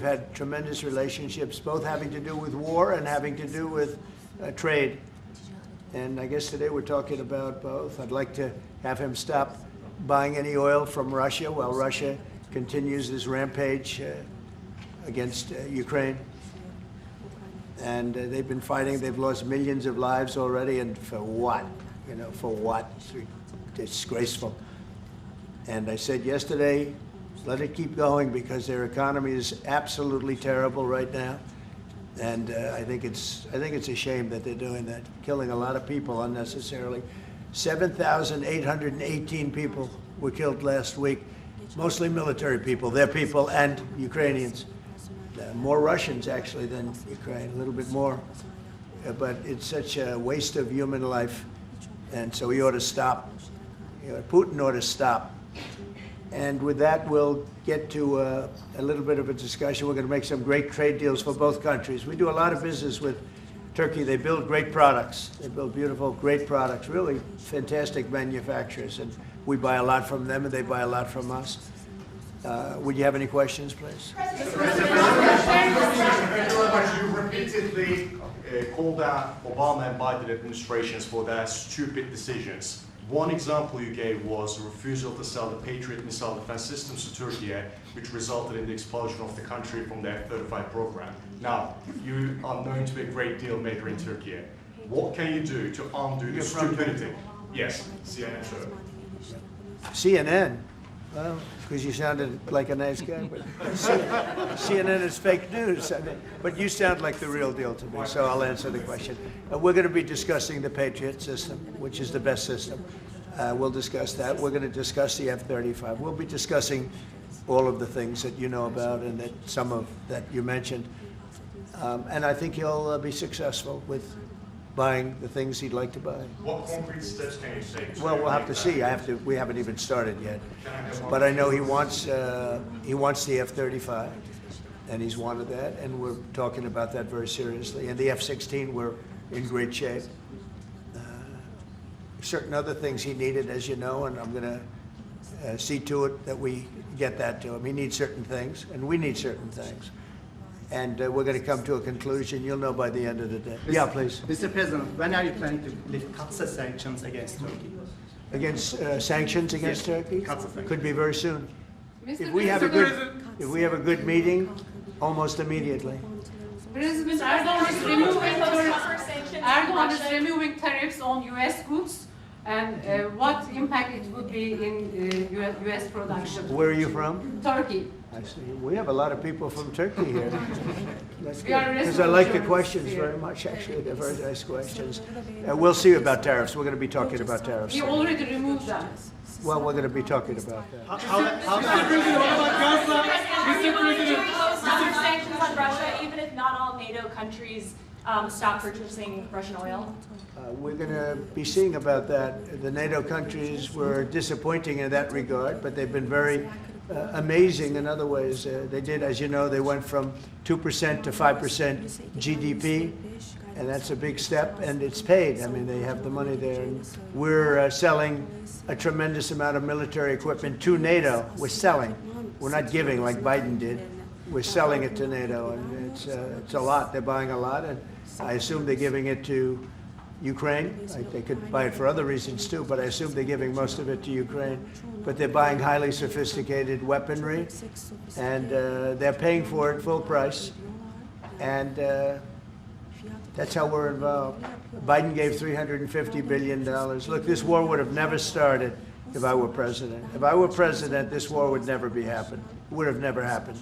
we've had tremendous relationships, both having to do with war and having to do with trade. And I guess today we're talking about both. I'd like to have him stop buying any oil from Russia while Russia continues this rampage against Ukraine. And they've been fighting. They've lost millions of lives already. And for what? You know, for what? It's disgraceful. And I said yesterday, let it keep going because their economy is absolutely terrible right now. And I think it's a shame that they're doing that, killing a lot of people unnecessarily. 7,818 people were killed last week, mostly military people, their people, and Ukrainians. More Russians, actually, than Ukraine, a little bit more. But it's such a waste of human life, and so he ought to stop. Putin ought to stop. And with that, we'll get to a little bit of a discussion. We're going to make some great trade deals for both countries. We do a lot of business with Turkey. They build great products. They build beautiful, great products, really fantastic manufacturers. And we buy a lot from them, and they buy a lot from us. Would you have any questions, please? Thank you very much. You repeatedly called out Obama and Biden administrations for their stupid decisions. One example you gave was a refusal to sell the Patriot missile defense systems to Turkey, which resulted in the expulsion of the country from the F-35 program. Now, you are known to be a great deal maker in Turkey. What can you do to undo the stupidity? Yes, CNN show. CNN? Well, because you sounded like a nice guy, but CNN is fake news. I mean, but you sound like the real deal to me, so I'll answer the question. We're going to be discussing the Patriot system, which is the best system. We'll discuss that. We're going to discuss the F-35. We'll be discussing all of the things that you know about and that some of that you mentioned. And I think he'll be successful with buying the things he'd like to buy. What concrete steps can you take? Well, we'll have to see. We haven't even started yet. But I know he wants the F-35, and he's wanted that, and we're talking about that very seriously. And the F-16, we're in great shape. Certain other things he needed, as you know, and I'm going to see to it that we get that to him. He needs certain things, and we need certain things. And we're going to come to a conclusion. You'll know by the end of the day. Yeah, please. Mr. President, when are you planning to lift CAATSA sanctions against Turkey? Against sanctions against Turkey? CAATSA. Could be very soon. If we have a good meeting, almost immediately. President Erdogan is removing tariffs on U.S. goods, and what impact it would be in U.S. production? Where are you from? Turkey. I see. We have a lot of people from Turkey here. That's We are good. Because I like the researchers questions here. very much, actually. They're very nice questions. We'll see about tariffs. We're going to be talking about tariffs. We already removed them. Well, we're going to be talking about that. Mr. President, what about Gaza? Mr. President, sanctions on Russia, even if not all NATO countries stop purchasing Russian oil? We're going to be seeing about that. The NATO countries were disappointing in that regard, but they've been very amazing in other ways. They did, as you know, they went from 2% to 5% GDP, and that's a big step, and it's paid. I mean, they have the money there, and we're selling a tremendous amount of military equipment to NATO. We're selling. We're not giving like Biden did. We're selling it to NATO, and it's a lot. They're buying a lot, and I assume they're giving it to Ukraine. They could buy it for other reasons too, but I assume they're giving most of it to Ukraine. But they're buying highly sophisticated weaponry, and they're paying for it full price. And that's how we're involved. Biden gave $350 billion. Look, this war would have never started if I were president. If I were president, this war would never be happened. It would have never happened.